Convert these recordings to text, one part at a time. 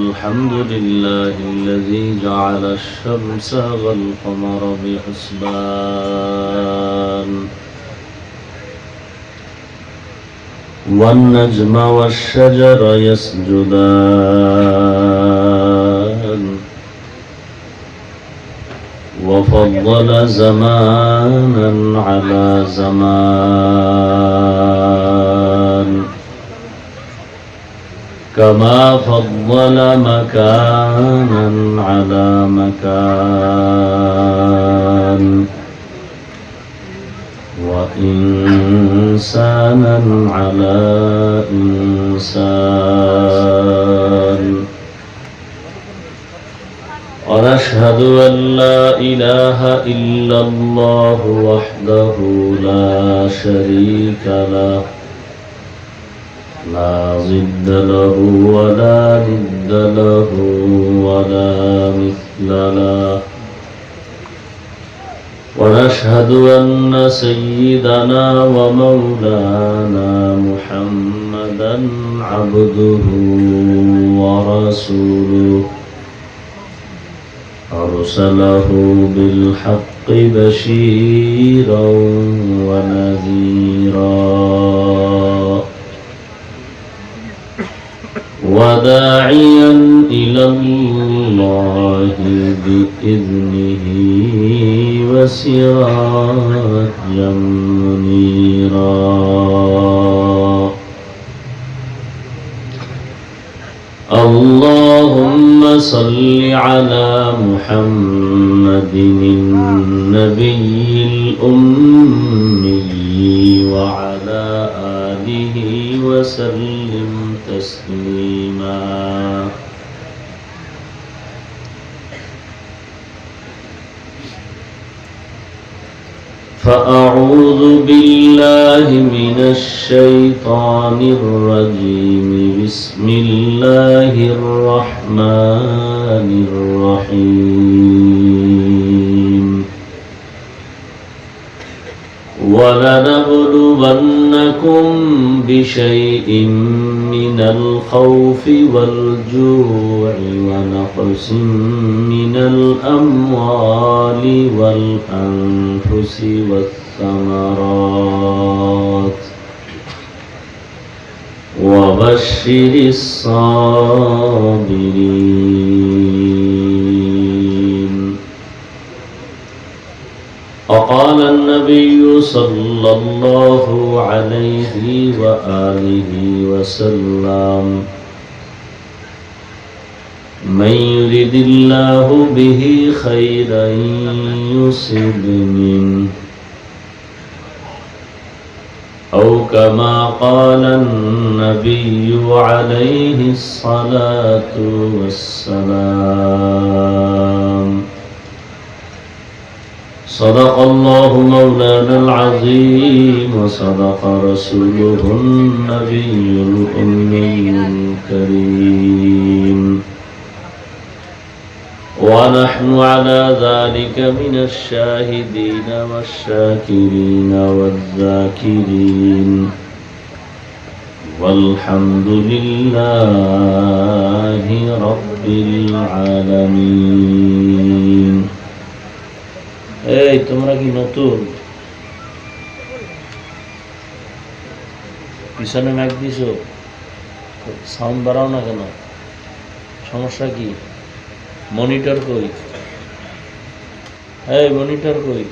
الحمد لله الذي جعل الشمس والقمر بحسبان والنجم والشجر يسجدان وفضل زمانا على زمان كما فضل مكانا على مكان وإنسانا على إنسان ونشهد أن لا إله إلا الله وحده لا شريك له لا ضد له ولا ند له ولا مثل له ونشهد أن سيدنا ومولانا محمدا عبده ورسوله أرسله بالحق بشيرا ونذيرا وداعيا إلى الله بإذنه وسراجا منيرا اللهم صل على محمد النبي الأمي وعلى آله وسلم تسليما فأعوذ بالله من الشيطان الرجيم بسم الله الرحمن الرحيم ولنبلونكم بشيء من الخوف والجوع ونقص من الأموال والأنفس والثمرات وبشر الصابرين. وقال النبي صلى الله عليه وآله وسلم من يرد الله به خيرا يصب منه أو كما قال النبي عليه الصلاة والسلام. صدق الله مولانا العظيم وصدق رسوله النبي الأمي الكريم ونحن على ذلك من الشاهدين والشاكرين والذاكرين والحمد لله رب العالمين. এই তোমরা কি নতুন? পিছনে ম্যাক দিছো, সাউন্ড বাড়াও না কেন? সমস্যা কি? মনিটর কই? এই মনিটর কই?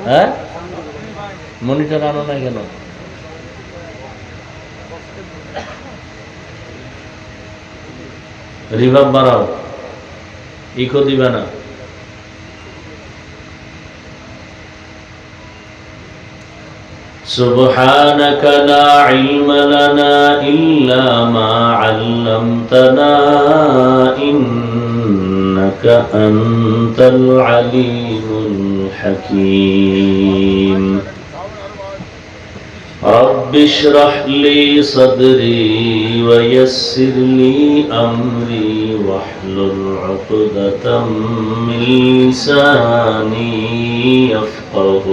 হ্যাঁ, মনিটর আনো না কেন? রিভার্ব বাড়াও, ইকো দিবে না। سبحانك لا علم لنا إلا ما علمتنا إنك أنت العليم الحكيم. رب اشرح لي صدري ويسر لي أمري واحلل عقدة من لساني يفقه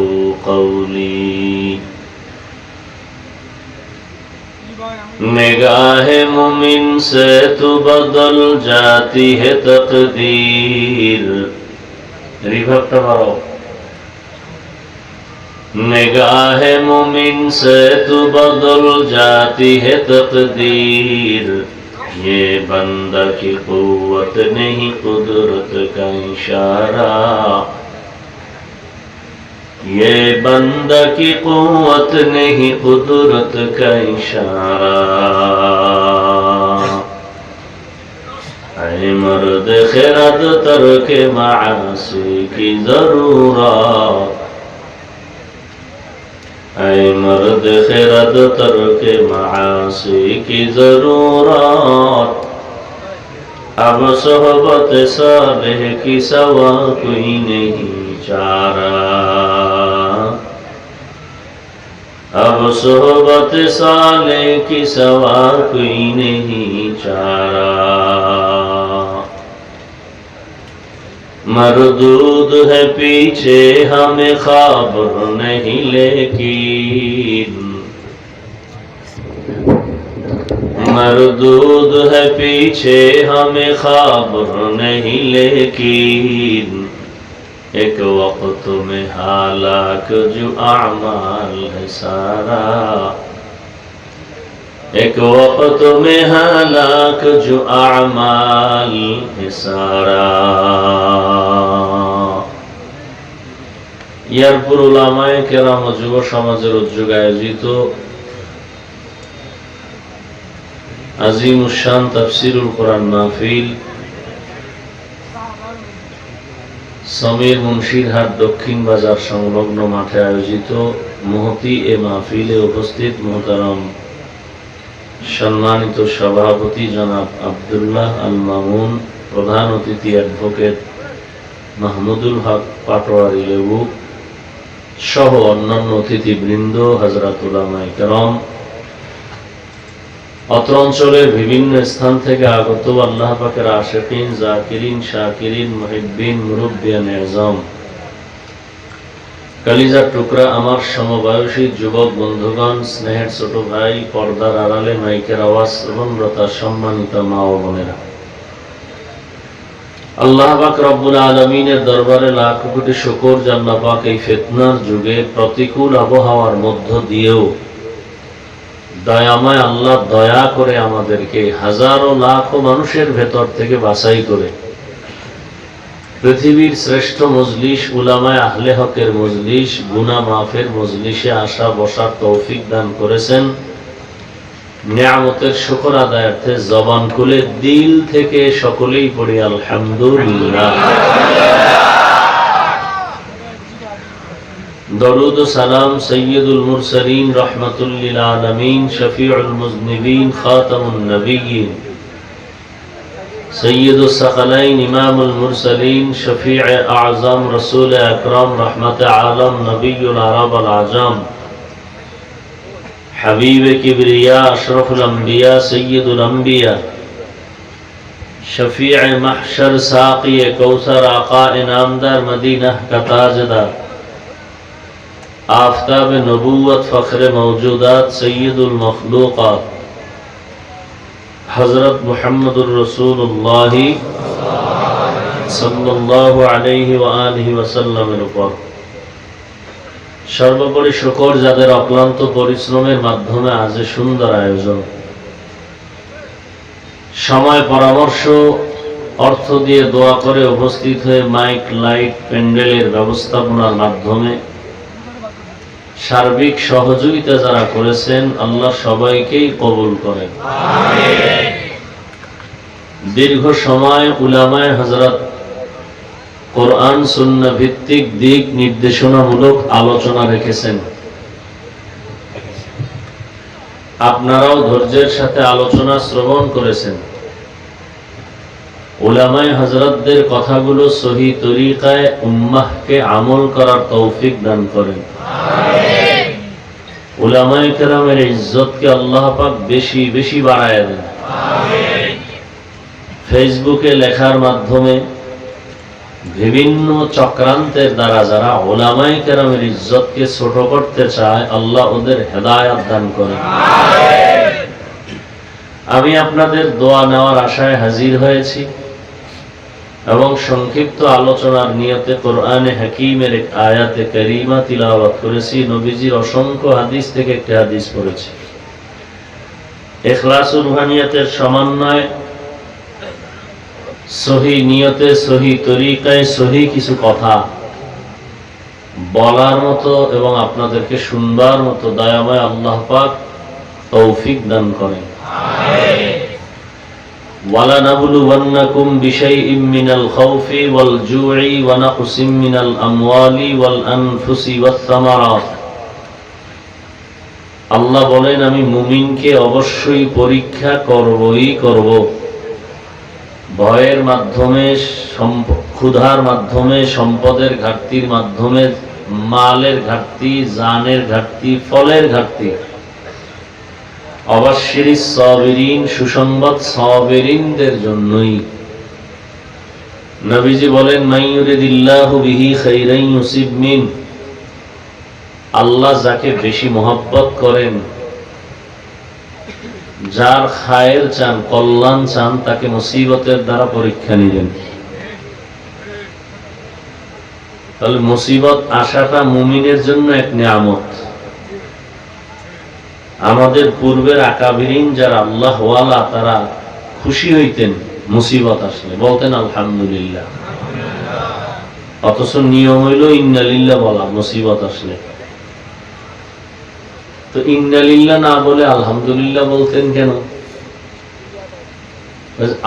قولي. निगाह मुमिन से तो बदल जाती है तकदीर। रिवर्बটা বাড়াও। निगाह मुमिन से तो बदल जाती है तकदीर, ये बंदा की कुव्वत नहीं कुदरत का इशारा, ये बंदा की कुव्वत नहीं कुदरत का इशारा। ऐ मर्द खिरद तर्क मासी की जरूरत, ऐ मर्द खिरद तर्क मासी की जरूरत, अब सोहबत सालेह की सवा कोई नहीं चारा, अब सोहबत सालेह की सवा कोई नहीं चारा। मरदूद है पीछे हमें खबर नहीं लेकिन, मरदूद है पीछे हमें खबर नहीं लेकिन, एक वक्त में हालाक जो आमाल है सारा, एक वक्त में हालाक जो आमाल है सारा। ইয়ারপুর উলামায়ে কেরাম ও যুব সমাজের উদ্যোগে আয়োজিত আজিমুশ-শান তাফসীরুল কোরআন মাহফিল সমীর মুন্সিরহাট দক্ষিণ বাজার সংলগ্ন মাঠে আয়োজিত মুহতি এ মাহফিলে উপস্থিত মুহতারাম সম্মানিত সভাপতি জনাব আব্দুল্লাহ আল মামুন, প্রধান অতিথি অ্যাডভোকেট মাহমুদুল হক পাটোয়ারি লেবু সহ অন্যান্য অতিথিবৃন্দ, হযরত উলামায়ে কেরাম, অত্র অঞ্চলের বিভিন্ন স্থান থেকে আগত আল্লাহ পাকের আশিকিন, জাকিরিন, শাকিরিন, মুহিব্বিন, মুরব্বিয়ান আযম, কালিজার টুকরা আমার সমবয়সী যুবক বন্ধুগণ, স্নেহের ছোট ভাই, পর্দার আড়ালে মাইকের আওয়াজ শ্রবণরত সম্মানিত মা ও বোনেরা, আল্লাহ পাক রব্বুল আলামিনের দরবারে লাখ কোটি শুকর যে আল্লাহ পাক এই ফিতনার যুগে প্রতিকূল আবহাওয়ার মধ্য দিয়েও দয়াময় আল্লাহ দয়া করে আমাদেরকে হাজারো লাখো মানুষের ভেতর থেকে বাছাই করে পৃথিবীর শ্রেষ্ঠ মজলিস উলামায়ে আহলে হকের মজলিস, গুনাহ মাফের মজলিসে আসা বসার তৌফিক দান করেছেন। নিয়ামতের শুকর আদায়ার্থে জবান খুলে দিল থেকে সকলেই পড়ি আলহামদুলিল্লাহ। দরুদ ও সালাম সৈয়দুল মুরসালিন রহমাতুল লিল আলামিন শফিউল মুজনিবিন খাতামুন নবিয়্যিন সৈয়দুস সাকালাইন ইমামুল মুরসালিন শফিউ আযম রাসূল আকরাম রহমতে আলম নবিয়ুল আরব আল আজম হাবিবে কিবরিয়া আশরাফুল আম্বিয়া সৈয়দুল আম্বিয়া শফিউ মাহশর সাকিয়ে কৌসর আকা ইনামদার মদিনা কা তাজদার आफताब नबूवत फ़ख्र मौजूदात सय्यदुल मखलूक़ात हज़रत मुहम्मदुर रसूलुल्लाह सल्लल्लाहु अलैहि व आलिहि वसल्लमेर উপর সর্বোপরি শুকর যাদের অক্লান্ত পরিশ্রমের মাধ্যমে আজ সুন্দর আয়োজন, সময়, পরামর্শ, অর্থ দিয়ে দোয়া করে উপস্থিত হয়ে মাইক, লাইট, প্যান্ডেলের ব্যবস্থাপনার মাধ্যমে সার্বিক সহযোগিতা যারা করেছেন আল্লাহ সবাইকেই কবুল করেন। আমিন। দীর্ঘ সময় উলামায়ে হযরত কোরআন সুন্নাহ ভিত্তিক দিক নির্দেশনামূলক আলোচনা রেখেছেন। আপনারাও ধৈর্যের সাথে আলোচনা শ্রবণ করেছেন। উলামায়ে হযরতদের কথাগুলো সহি তরিকায় উম্মাহকে আমল করার তৌফিক দান করেন। আমিন। উলামায়ে কেরামের ইজ্জতকে আল্লাহ পাক বেশি বেশি বাড়ায় দেন। আমিন। ফেসবুকে লেখার মাধ্যমে বিভিন্ন চক্রান্তের দ্বারা যারা উলামায়ে কেরামের ইজ্জতকে ছোট করতে চায় আল্লাহ ওদের হেদায়েত দান করেন। আমিন। আমি আপনাদের দোয়া নেওয়ার আশায় হাজির হয়েছি এবং সংক্ষিপ্ত আলোচনার নিয়তে কোরআনে হাকিমের এক আয়াতে কারিমা তিলাওয়াত করেছি। নবীজির অসংখ্য হাদিস থেকে একটি হাদিস পড়েছি। ইখলাসুর রুহানিয়াতের সমন্বয়, সহি নিয়তে, সহি তরিকায়, সহি কিছু কথা বলার মতো এবং আপনাদেরকে শুনবার মতো দয়াময় আল্লাহ পাক তৌফিক দান করেন। وَلَنَبْلُوَنَّكُمْ بِشَيْءٍ مِّنَ الْخَوْفِ وَالْجُوعِ وَنَقْصٍ مِّنَ الْأَمْوَالِ وَالْأَنفُسِ وَالثَّمَرَاتِ। আল্লাহ বলেন, আমি মুমিনকে অবশ্যই পরীক্ষা করবই করব। ভয়ের মাধ্যমে, ক্ষুধার মাধ্যমে, সম্পদের ঘাটতির মাধ্যমে, মালের ঘাটতি, জানের ঘাটতি, ফলের ঘাটতি। অবশ্যই সাবিরিন, সুসংবাদ সাবিরিনদের জন্যই। নবীজি বলেন, মাইয়ুরিদিল্লাহু বিহি খাইরান ইউসিব মিন। আল্লাহ যাকে বেশি মহব্বত করেন, যার খায়ের চান, কল্যাণ চান, তাকে মুসিবতের দ্বারা পরীক্ষা নিলেন। তাহলে মুসিবত আসাটা মুমিনের জন্য এক নিয়ামত। আমাদের পূর্বের আকাবিরিন যারা আল্লাহ ওয়ালা, তারা খুশি হইতেন মুসিবত আসলে, বলতেন আলহামদুলিল্লাহ। অথচ নিয়ম হইল ইন্নালিল্লাহ বলা মুসিবত আসলে। তো ইন্নালিল্লাহ না বলে আলহামদুলিল্লাহ বলতেন কেন?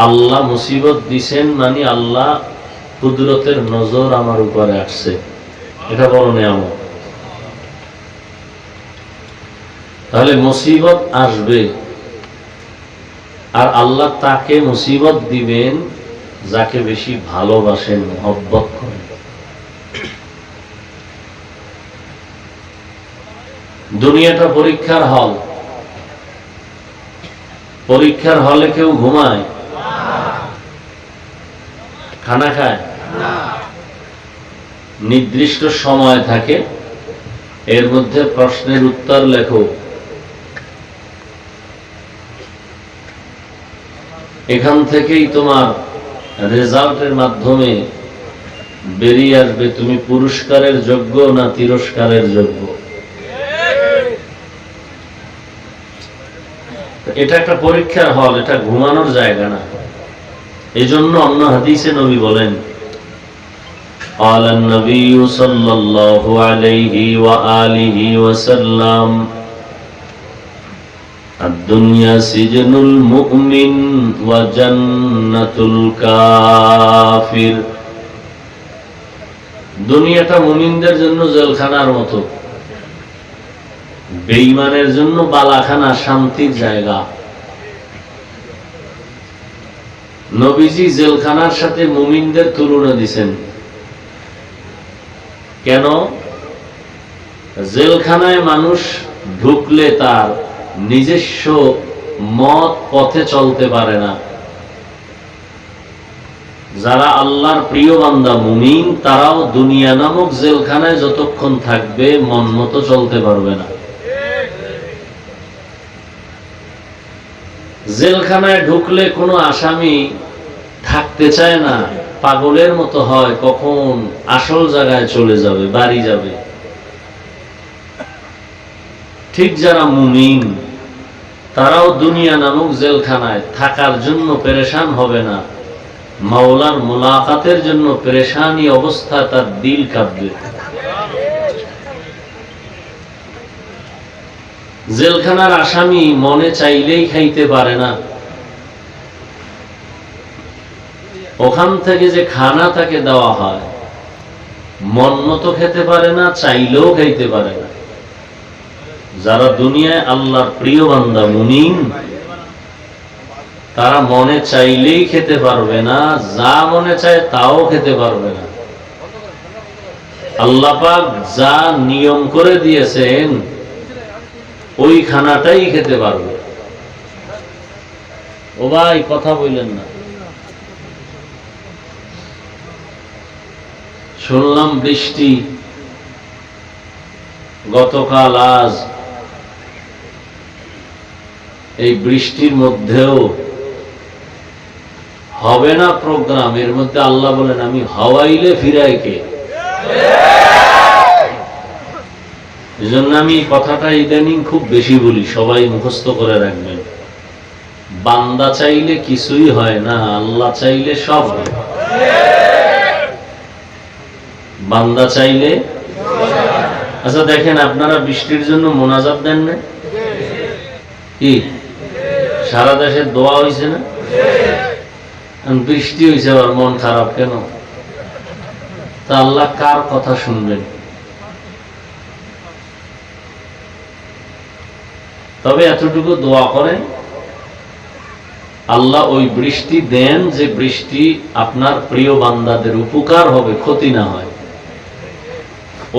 আল্লাহ মুসিবত দিছেন মানে আল্লাহ কুদরতের নজর আমার উপরে আসছে, এটা বড় নিয়ামত। তাহলে মুসিবত আসবে, আর আল্লাহ তাকে মুসিবত দিবেন যাকে বেশি ভালোবাসেন, মহব্বত করেন। দুনিয়াটা পরীক্ষার হল। পরীক্ষার হলে কেউ ঘুমায়? খানা খায়? নির্দিষ্ট সময় থাকে, এর মধ্যে প্রশ্নের উত্তর লেখো। এখান থেকেই তোমার রেজাল্টের মাধ্যমে বেরিয়ে আসবে তুমি পুরস্কারের যোগ্য না তিরস্কারের যোগ্য। এটা একটা পরীক্ষার হল, এটা ঘুমানোর জায়গা না। এজন্য অন্য হাদিসে নবী বলেন, قال النبي صلى الله عليه وآله وسلم الدنيا سجن المؤمن وجنة الكافر। দুনিয়াটা মুমিনদের জন্য জেলখানার মতো, বেঈমানের জন্য বালাখানা, শান্তির জায়গা। নবীজি জেলখানার সাথে মুমিনদের তুলনা দিছেন। কেন? জেলখানায় মানুষ ঢুকলে তার নিজস্ব মত পথে চলতে পারে না। যারা আল্লাহর প্রিয় বান্দা মুমিন, তারাও দুনিয়া নামক জেলখানায় যতক্ষণ থাকবে মন মতো চলতে পারবে না। জেলখানায় ঢুকলে কোনো আসামি থাকতে চায় না, পাগলের মতো হয়, কখন আসল জায়গায় চলে যাবে, বাড়ি যাবে। ঠিক যারা মুমিন, তারাও দুনিয়া নামক জেলখানায় থাকার জন্য পেরেশান হবে না, মাওলার মুলাকাতের জন্য পেরেশানি অবস্থা তার দিল কাঁপবে। জেলখানার আসামি মনে চাইলেই খাইতে পারে না। ওখান থেকে যে খানা তাকে দেওয়া হয়, মন মতো খেতে পারে না, চাইলেও খাইতে পারে না। যারা দুনিয়ায় আল্লাহর প্রিয় বান্দা মুমিন, তারা মনে চাইলেই খেতে পারবে না, যা মনে চায় তাও খেতে পারবে না। আল্লাহ পাক যা নিয়ম করে দিয়েছেন ওই খানাটাই খেতে পারবে। ও ভাই, কথা বললেন না। শুনলাম বৃষ্টি গতকাল, আজ এই বৃষ্টির মধ্যেও হবে না প্রোগ্রাম, এর মধ্যে আল্লাহ বলেন আমি হাওয়াইলে ফিরাই কে। এই জন্য আমি কথাটা ইদানিং খুব বেশি বলি, সবাই মুখস্থ করে রাখবেন। বান্দা চাইলে কিছুই হয় না, আল্লাহ চাইলে সব হয়। বান্দা চাইলে, আচ্ছা দেখেন আপনারা বৃষ্টির জন্য মোনাজাত দেন না কি? সারা দেশে দোয়া হয়েছে না? বৃষ্টি হয়েছে আবার মন খারাপ কেন? তা আল্লাহ কার কথা শুনবেন? তবে এতটুকু দোয়া করেন আল্লাহ ওই বৃষ্টি দেন যে বৃষ্টি আপনার প্রিয় বান্দাদের উপকার হবে, ক্ষতি না হয়।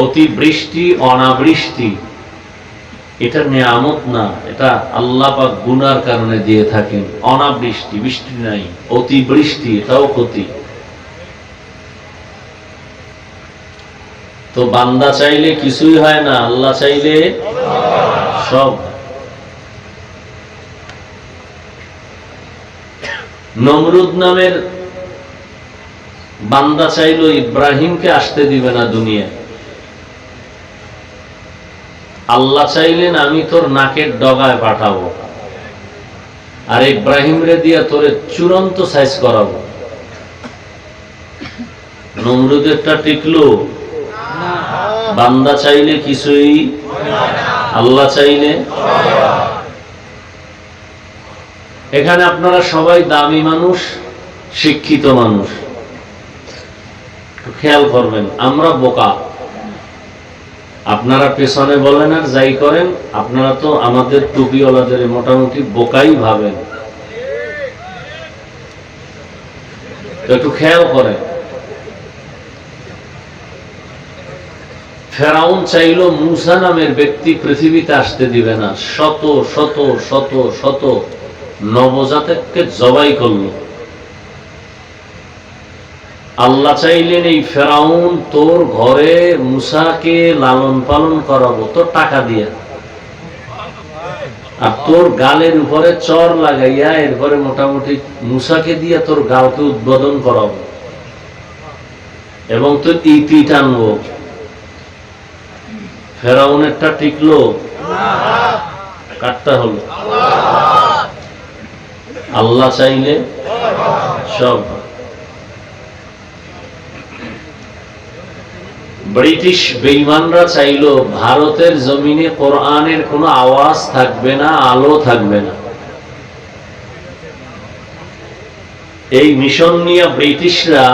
অতি বৃষ্টি, অনাবৃষ্টি এটা নিয়ামত না, এটা আল্লাহ পাক গুনার কারণে দিয়ে থাকেন। অনাবৃষ্টি, বৃষ্টি নাই, অতি বৃষ্টি এটাও ক্ষতি। তো বান্দা চাইলে কিছুই হয় না, আল্লাহ চাইলে সব। নমরুদ নামের বান্দা চাইলো ইব্রাহিমকে আসতে দিবে না দুনিয়ায়। আল্লাহ চাইলেন আমি তোর নাকের ডগায় পাঠাবো, আর ইব্রাহিম রে দিয়া তোরে চূড়ান্ত সাইজ করাবো। নমরুদেরটা টিকলো? বান্দা চাইলে কিছুই, আল্লাহ চাইলে। এখানে আপনারা সবাই দামি মানুষ, শিক্ষিত মানুষ, খেয়াল করবেন আমরা বোকা। আপনারা পেছনে বলেন আর যাই করেন, আপনারা তো আমাদের টুপিওয়ালাদের মোটামুটি বোকাই ভাবেন। একটু খেয়াল করেন, ফেরাউন চাইলো মূসা নামের ব্যক্তি পৃথিবীতে আসতে দিবে না, শত শত শত শত নবজাতককে জবাই করলো। আল্লাহ চাইলেন এই ফেরাউন তোর ঘরে মূসাকে লালন পালন করাবো তোর টাকা দিয়ে, আর তোর গালের উপরে চর লাগাইয়া এরপরে মোটামুটি মূসাকে দিয়ে তোর গালকে উদ্বোধন করাবো এবং তোর ইতি টানবো। ফেরাউনেরটা টিকলো? কাটটা হলো। আল্লাহ চাইলে সব। ব্রিটিশ বেঈমানরা চাইলো ভারতের জমিনে কোরআনের কোনো আওয়াজ থাকবে না, আলো থাকবে না। এই মিশন নিয়ে ব্রিটিশরা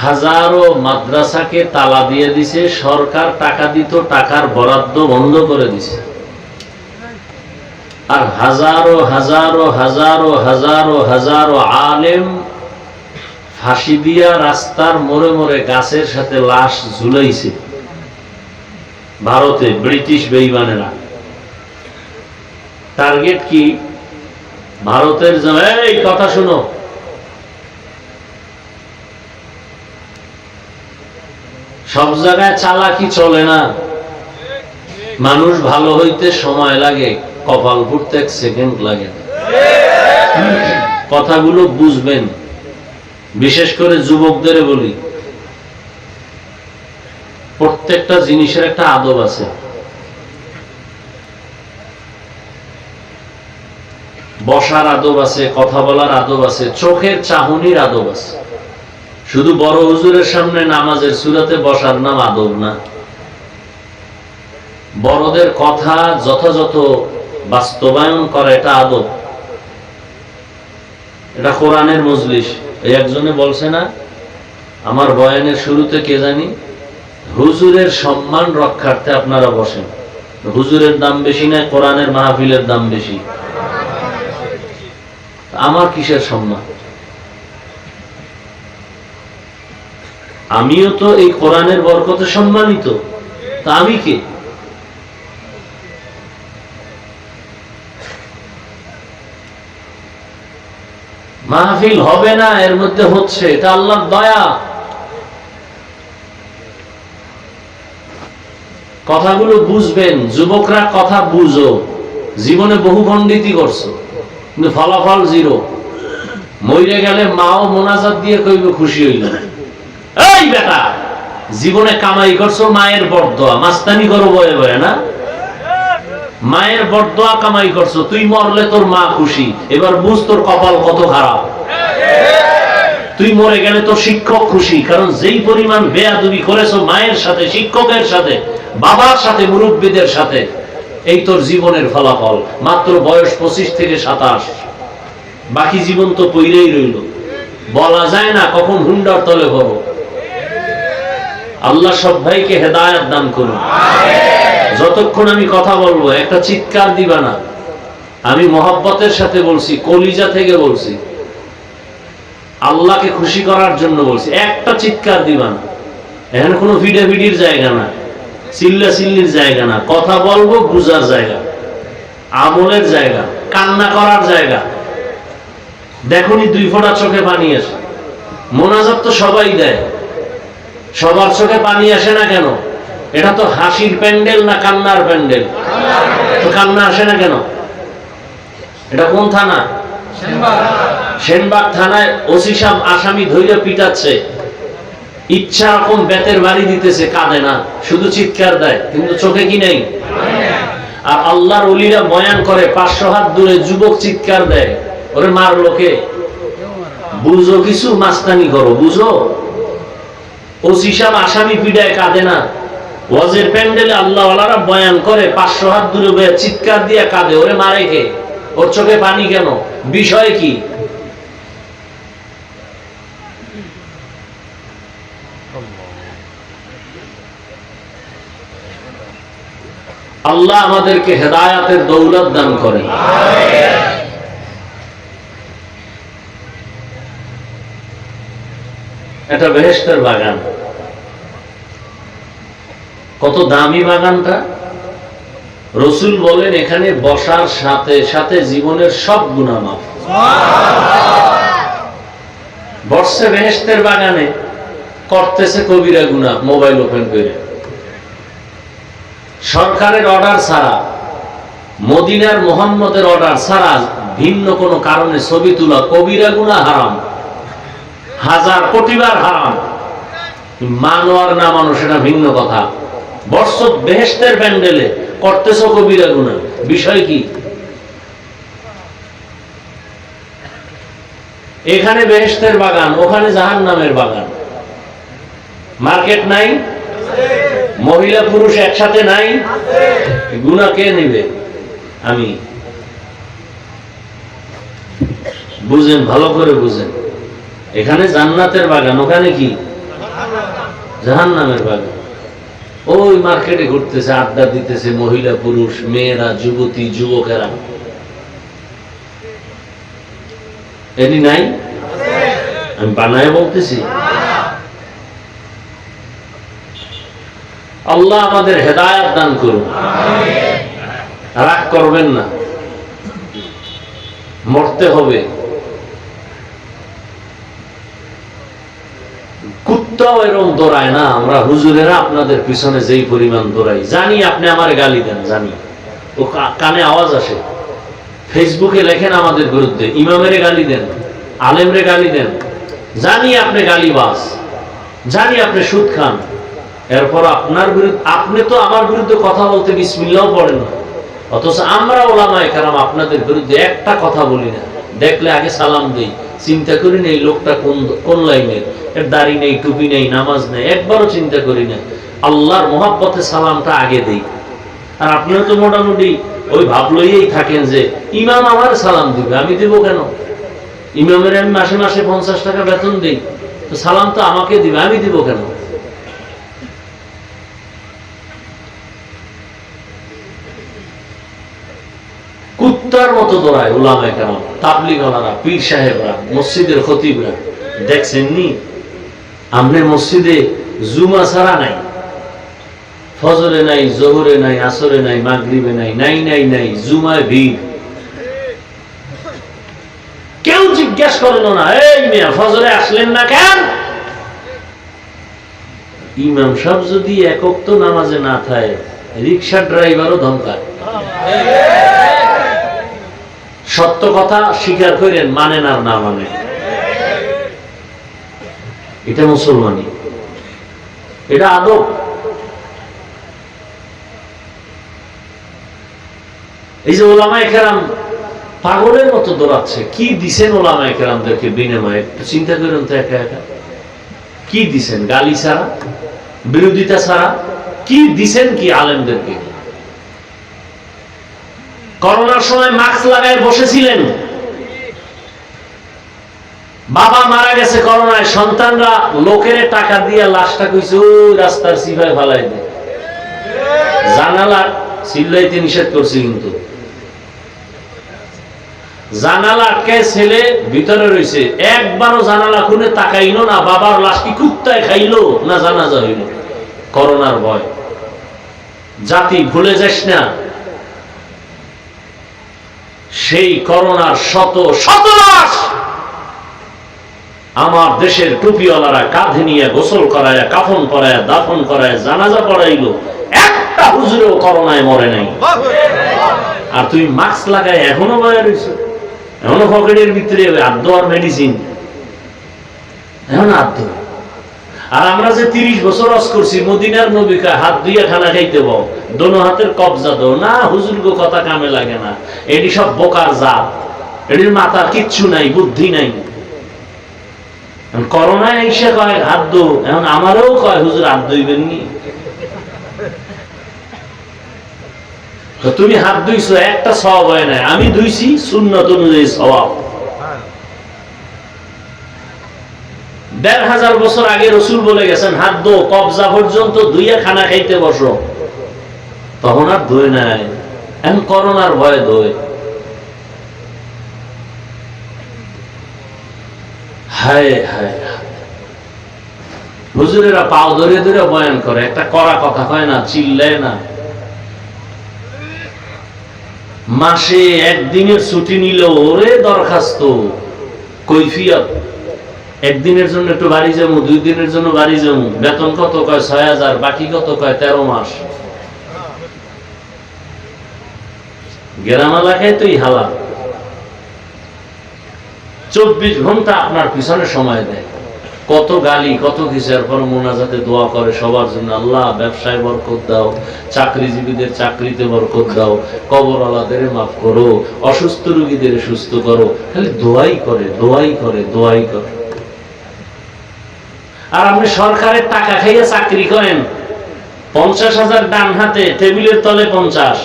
হাজারো মাদ্রাসাকে তালা দিয়ে দিছে, সরকার টাকা দিত, টাকার বরাদ্দ বন্ধ করে দিছে, আর হাজারো হাজারো হাজারো হাজারো হাজারো আলেম ফাঁসি দিয়া রাস্তার মোড়ে মোড়ে গাছের সাথে লাশ ঝুলাইছে ভারতে ব্রিটিশ বেঈমানেরা। টার্গেট কি? ভারতের এই কথা শুনো, সব জায়গায় চালাকি চলে না, মানুষ ভালো হইতে সময় লাগে, কপাল ফুটতে 1 সেকেন্ড লাগে। কথাগুলো বুঝবেন, বিশেষ করে যুবকদের বলি, প্রত্যেকটা জিনিসের একটা আদব আছে। বসার আদব আছে, কথা বলার আদব আছে, চোখের চাহনির আদব আছে। শুধু বড় হুজুরের সামনে নামাজের সূরাতে বসার নাম আদব না। বড়দের কথা যথাযথ বাস্তবায়ন করা এটা আদব। এটা কোরআনের মজলিস। এই একজনে বলছে না আমার বয়ানের শুরুতে, কে জানি, হুজুরের সম্মান রক্ষার্থে আপনারা বসেন। হুজুরের দাম বেশি না, কোরআনের মাহফিলের দাম বেশি? আমার কিসের সম্মান? আমিও তো এই কোরআনের বরকতে সম্মানিত, তা আমি কে? মাহফিল হবে না, এর মধ্যে হচ্ছে, এটা আল্লাহর দয়া। কথাগুলো বুঝবেন, যুবকরা কথা বুঝো, জীবনে বহু পণ্ডিতই করছো, কিন্তু ফলাফল জিরো। মইরে গেলে মাও মোনাজাত দিয়ে কইব খুশি হইল, এই বেটা জীবনে কামাই করছো মায়ের বরদোয়া, মাস্তানি করো বয়ে বয়ে না, মায়ের বরদোয়া কামাই করছো, তুই মরলে তোর মা খুশি, এবার বুঝ তোর কপাল কত খারাপ। তুই মরে গেলে তোর শিক্ষক খুশি, কারণ যেই পরিমাণ বেয়াদবি করেছো মায়ের সাথে, শিক্ষকের সাথে, বাবার সাথে, মুরব্বীদের সাথে, এই তোর জীবনের ফলাফল। মাত্র বয়স 25 থেকে 27, বাকি জীবন তো পইরেই রইল। বলা যায় না কখন হুন্ডার তলে পড়ো। আল্লাহ সব ভাইকে হেদায়েত দান করুন। যতক্ষণ আমি কথা বলবো একটা চিৎকার দিবা না, আমি মহব্বতের সাথে বলছি, কলিজা থেকে বলছি, আল্লাহকে খুশি করার জন্য বলছি, একটা চিৎকার দিবা না। এখানে কোনো ভিডির জায়গা না, চিল্লা চিল্লির জায়গা না, কথা বলবো বুঝার জায়গা, আমলের জায়গা, কান্না করার জায়গা। দেখুনি 2 ফোঁটা চোখে পানি আসে, মোনাজাত তো সবাই দেয়, সবার চোখে পানি আসে না কেন? এটা তো হাসির প্যান্ডেল না কান্নার প্যান্ডেল? তো কান্না আসে না কেন? এটা কোন থানা? সেনবাগ থানায় ওসি সাহেব আসামি ধইরা পিটাচ্ছে, ইচ্ছা রকম বেতের বাড়ি দিতেছে, কাঁদে না, শুধু চিৎকার দেয়, কিন্তু চোখে কি নেই। আর আল্লাহর ওলিরা বয়ান করে 500 হাত দূরে যুবক চিৎকার দেয়, ওরে মার লোকে। বুঝো কিছু, মাস্তানি করো, বুঝো। ওসি সাহেব আসামি পিটায়, কাঁদে না। ওয়াজের প্যান্ডেলে আল্লাহ ওয়ালারা বয়ান করে, 500 হাত দূরে বয়ে চিৎকার দিয়ে কাঁদে, ওরে মারে কে? ওর চোখে পানি কেন? বিষয় কি? আল্লাহ আমাদেরকে হেদায়াতের দৌলত দান করেন। এটা বেহেশতের বাগান। কত দামি বাগানটা! রসুল বলেন এখানে বসার সাথে সাথে জীবনের সব গুনাহ মাফ। বসছে বেহেশতের বাগানে, করতেছে কবিরা গুনাহ মোবাইল ওপেন করে, সরকারের অর্ডার ছাড়া, মদিনার মুহাম্মদের অর্ডার ছাড়া ভিন্ন কোনো কারণে ছবি তোলা কবিরা গুনাহ হারাম, 1000 কোটিবার হারাম। মানো আর না মানো সেটা ভিন্ন কথা। বর্ষ বেহেশতের প্যান্ডেলে করতেছ কবিরা গুনাহ, বিষয় কি? এখানে বেহেশতের বাগান, ওখানে জাহান্নামের বাগান। মার্কেট নাই, মহিলা পুরুষ একসাথে নাই, গুনাহ কে নেবে? আমি। বুঝেন, ভালো করে বুঝেন। এখানে জান্নাতের বাগান, ওখানে কি? জাহান্নামের বাগান। ওই মার্কেটে ঘুরতেছে, আড্ডা দিতেছে মহিলা পুরুষ, মেয়েরা, যুবতী যুবকেরা। এনি নাই? আমি বানায় বলতেছি। আল্লাহ আমাদের হেদায়েত দান করুন। রাগ করবেন না, মরতে হবে। কুত্তাও এরকম দৌড়ায় না। আমরা হুজুরেরা আপনাদের পিছনে যেই পরিমাণ দৌড়াই, জানি আপনি আমার গালি দেন, জানি, ও কানে আওয়াজ আসে। ফেসবুকে লেখেন আমাদের বিরুদ্ধে, ইমামের গালি দেন, আলেমরে গালি দেন, জানি আপনি গালিবাজ, জানি আপনি সুদ খান। এরপর আপনার বিরুদ্ধে, আপনি তো আমার বিরুদ্ধে কথা বলতে বিসমিল্লাহ পড়েন না, অথচ আমরা ওলামায়ে কেরাম আপনাদের বিরুদ্ধে একটা কথা বলি না। দেখলে আগে সালাম দেই, চিন্তা করি না এই লোকটা কোন লাইনের, এর দাড়ি নেই, টুপি নেই, নামাজ নেই, একবারও চিন্তা করি না। আল্লাহর মহব্বতে সালামটা আগে দেই। আর আপনিও তো মোটামুটি ওই ভাব লইয়েই থাকেন যে ইমাম আমার সালাম দিবে, আমি দেবো কেন? ইমামের আমি মাসে মাসে 50 টাকা বেতন দিই, তো সালাম তো আমাকে দিবে, আমি দিব কেন? কুত্তার মতো দৌড়ায় উলামায়ে কেরাম, তাবলীগওয়ালারা, পীর সাহেবরা, মসজিদের খতিবরা। দেখছেননি আমনের মসজিদে জুমা ছাড়া নাই, ফজরে নাই, জোহরে নাই, আসরে নাই, মাগরিবে নাই, নাই নাই নাই, জুমায় ভিড়। কেউ জিজ্ঞেস করলো না, এই মিয়া ফজরে আসলেন না কেন? ইমাম সাহেব যদি এক ওয়াক্ত নামাজে না থাকে, রিকশা ড্রাইভারও ধমকায়। সত্য কথা স্বীকার করেন, মানেন আর না মানে, এটা মুসলমানি, এটা আদব। এই যে ওলামায়ে কেরাম পাগলের মতো দৌড়াচ্ছে, কি দিছেন ওলামায়ে কেরামদেরকে বিনিময়ে? একটু চিন্তা করেন তো একা একা, কি দিছেন? গালি ছাড়া, বিরোধিতা ছাড়া কি দিছেন? কি আলেমদেরকে? করোনার সময় মাস্ক লাগায় বসেছিলেন, বাবা মারা গেছে করোনায়, সন্তানরা লোকের টাকা দিয়ে লাশটা কইছে ওই রাস্তার সিফায় ফালাই দেয়, জানালা চিল্লাইতে নিষেধ করছে, কিন্তু জানালা আটকে ছেলে ভিতরে রয়েছে, একবারও জানালা খুলে তাকাইলো না, বাবার লাশ কি কুত্তায় খাইলো না জানাজা হইল। করোনার ভয়, জাতি ভুলে যাস না সেই করোনার শত শত লাশ আমার দেশের টুপিওয়ালারা কাঁধে নিয়ে গোসল করায়, কাফন করায়, দাফন করায়, জানাজা পড়াইলো, একটা হুজুরেও করোনায় মরে নাই। আর তুই মাস্ক লাগায় এখনো বয়া রয়েছ, এখনো পকেটের ভিতরে আদ্য আর মেডিসিন, এখন আদ্য। আর আমরা যে 30 বছর রস করছি মদিনার নবীকে হাত দিয়ে খানা খাইতে বল, দোনো হাতের কবজা দো না, হুজুর গো কথা কামে লাগে না, এটি সব বোকার জাত, এটির মাথার কিচ্ছু নাই, বুদ্ধি নাই। করোনায় এসে কয় হাত দো, এখন আমারও কয় হুজুর হাত দইবেন নি। তুমি হাত ধুইছো, একটা সওয়াব হয় না, আমি ধুইছি সুন্নত অনুযায়ী সওয়াব। ১৫০০ বছর আগে রসুল বলে গেছেন হাত দো, কবজা পর্যন্ত ধুইয়া খানা খাইতে বসো, তখন আর ধুয়ে নাই, এখন করোনার ভয়ে ধোয়। হায় হায়, হুজুরেরা পাও ধরে ধরে বয়ান করে, একটা কড়া কথা কয় না, চিল্লায় না। মাসে একদিনের ছুটি নিল, ওরে দরখাস্ত, কৈফিয়ত, একদিনের জন্য একটু বাড়ি যাবো, 2 দিনের জন্য বাড়ি যাবো, বেতন কত কয় ৬০০০, বাকি কত কয় 13 মাস। গ্রাম এলাকায় তো হালা 24 ঘন্টা আপনার পিছনে সময় দেয়, কত গালি কত কিছু, এরপর মোনাজাতে দোয়া করে সবার জন্য, আল্লাহ ব্যবসায় বরকত দাও, চাকরিজীবীদের চাকরিতে বরকত দাও, কবরওয়ালাদের মাফ করো, অসুস্থ রোগীদের সুস্থ করো, খালি দোয়াই করে দোয়াই করে দোয়াই করে। আর আপনি সরকারের টাকা খাইয়ে চাকরি করেন, ৫০,০০০ ডান হাতে, টেবিলের তলে ৫০,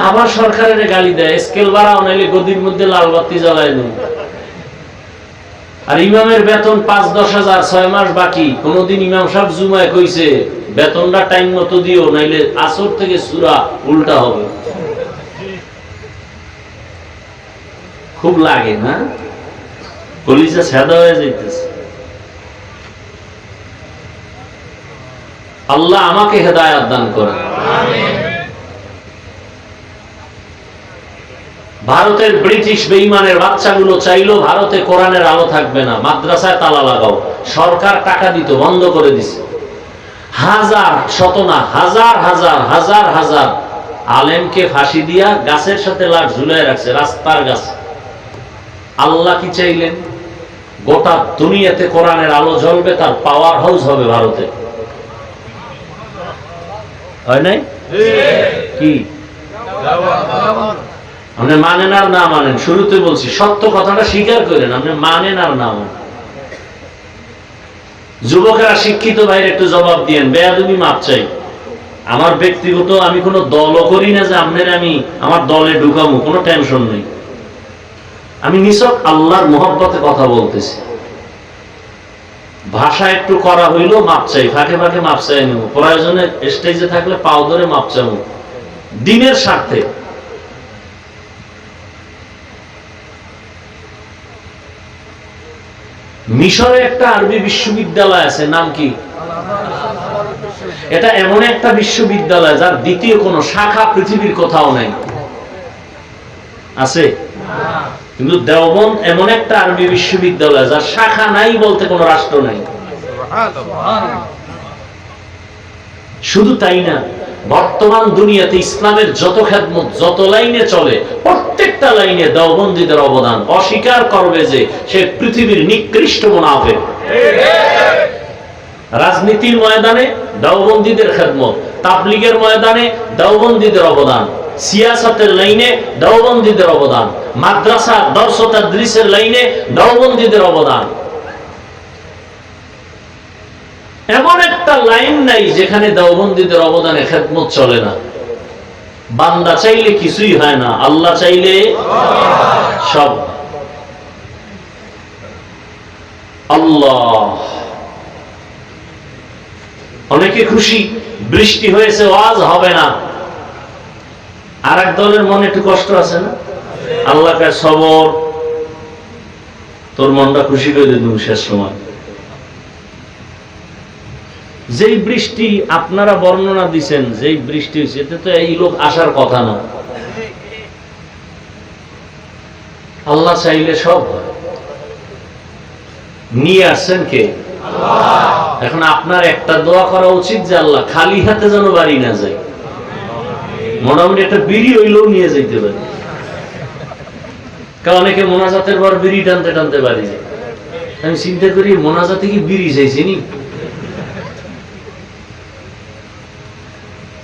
আবার সরকারের গালি দেয়, স্কেল বাড়াও নাইলে গদির মধ্যে লাল বাতি জ্বালায় দেন। আর ইমামের বেতন ৫-১০ হাজার, ৬ মাস বাকি। কোনদিন ইমাম সাহেব জুমায় কইছে বেতনটা টাইম মতো দিও, নাইলে আসর থেকে সূরা উল্টা হবে। খুব লাগে না, কলিজা সাদা হয়ে যাইতেছে। আল্লাহ আমাকে হেদায়েত দান করেন। ভারতের ব্রিটিশ বেঈমানের বাচ্চাগুলো চাইলো ভারতে কোরআনের আলো থাকবে না, মাদ্রাসায় তালা লাগাও, সরকার টাকা দিত, বন্ধ করে দিছে। হাজার, শত না, হাজার হাজার হাজার হাজার আলেমকে ফাঁসি দিয়া গাছের সাথে লাশ ঝুলিয়ে রাখছে, রাস্তার গাছে। আল্লাহ কি চাইলেন? গোটা দুনিয়াতে কোরআনের আলো জ্বলবে, তার পাওয়ার হাউস হবে ভারতে, হয় নাই? কি আপনি মানেন আর না মানেন, শুরুতে বলছি সত্য কথাটা স্বীকার করেন, আপনি মানেন আর না মানেন। যুবকেরা, শিক্ষিত ভাইয়ের একটু জবাব দিয়েন, বেয়াদবি মাপ চাই। আমার ব্যক্তিগত, আমি কোনো দলও করি না যে আপনার আমি আমার দলে ঢুকাবো, কোনো টেনশন নেই। আমি নিছক আল্লাহর মহব্বতে কথা বলতেছি। ভাষা একটু করা হইলো মাপ চাই, ফাঁকে ফাঁকে মাপ চাই নেব, প্রয়োজনে স্টেজে থাকলে পাও ধরে মাপ চাবো, দিনের স্বার্থে। মিশরে একটা আরবি বিশ্ববিদ্যালয় আছে, নাম কি? এটা এমন একটা বিশ্ববিদ্যালয় যার দ্বিতীয় কোন শাখা পৃথিবীর কোথাও নাই, আছে? কিন্তু দেওবন্দ এমন একটা আরবি বিশ্ববিদ্যালয় যার শাখা নাই বলতে কোন রাষ্ট্র নাই। শুধু তাই না, বর্তমান দুনিয়াতে ইসলামের যত খেদমত যত লাইনে চলে প্রত্যেকটা লাইনে দেওবন্দীদের অবদান অস্বীকার করবে যে সে পৃথিবীর নিকৃষ্ট মুনাফিক। রাজনীতির ময়দানে দেওবন্দীদের খেদমত, তাবলীগের ময়দানে দেওবন্দীদের অবদান, সিয়াসতের লাইনে দেওবন্দীদের অবদান, মাদ্রাসা দর্স তাদরিসের লাইনে দেওবন্দীদের অবদান। এমন একটা লাইন নাই যেখানে দেওবন্দীদের অবদানে খেদমত চলে না। বান্দা চাইলে কিছুই হয় না, আল্লাহ চাইলে সব। আল্লাহ অনেকে খুশি, বৃষ্টি হয়েছে, ওয়াজ হবে না। আর এক দলের মনে একটু কষ্ট আছে না? আল্লাহ কাছে সবর, তোর মনটা খুশি করে দেব শেষ সময়। যেই বৃষ্টি আপনারা বর্ণনা দিচ্ছেন, যেই বৃষ্টি হয়েছে, এতে তো এই লোক আসার কথা না। আল্লাহ চাইলে সব হয়। নিয়ে আসছেন কে? এখন আপনার একটা দোয়া করা উচিত যে আল্লাহ খালি হাতে যেন বাড়ি না যায়, মোটামুটি একটা বিড়ি হইলেও নিয়ে যেতে পারে। কারণ অনেকে মোনাজাতের পর বিড়ি টানতে টানতে বাড়ি যায়। আমি চিন্তা করি মোনাজাতে কি বিড়ি চাইছি নি?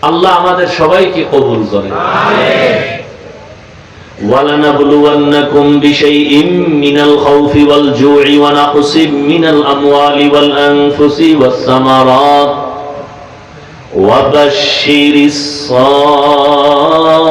আল্লাহ আমাদের সবাইকে কবুল করেন। وَلَنَبْلُوَنَّكُمْ بِشَيْءٍ مِّنَ الْخَوْفِ وَالْجُوعِ وَنَقْصٍ مِّنَ الْأَمْوَالِ وَالْأَنفُسِ وَالثَّمَرَاتِ وَبَشِّرِ الصَّابِرِينَ